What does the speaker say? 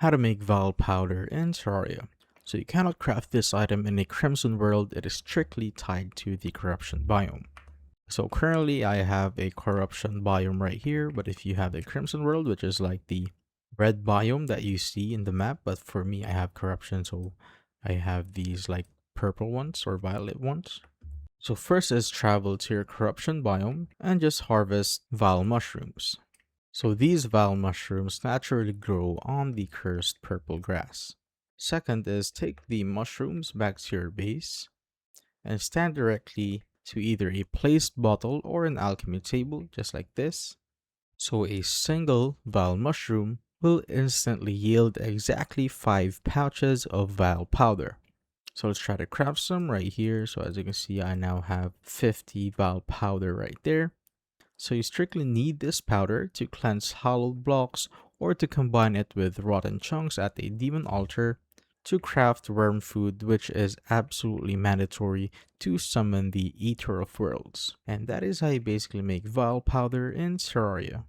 How to make Val powder in Terraria. So you cannot craft this item in a Crimson world, it is strictly tied to the corruption biome. So currently I have a corruption biome right here, but if you have a Crimson world, which is like the red biome that you see in the map, but for me I have corruption, so I have these like purple ones or violet ones. So first is travel to your corruption biome and just harvest Val mushrooms. So these Val mushrooms naturally grow on the cursed purple grass. Second is take the mushrooms back to your base and stand directly to either a placed bottle or an alchemy table, just like this. So a single Val mushroom will instantly yield exactly 5 pouches of Val powder. So let's try to craft some right here. So as you can see, I now have 50 Val powder right there. So you strictly need this powder to cleanse hollowed blocks or to combine it with rotten chunks at a demon altar to craft worm food, which is absolutely mandatory to summon the Eater of Worlds. And that is how you basically make Val powder in Terraria.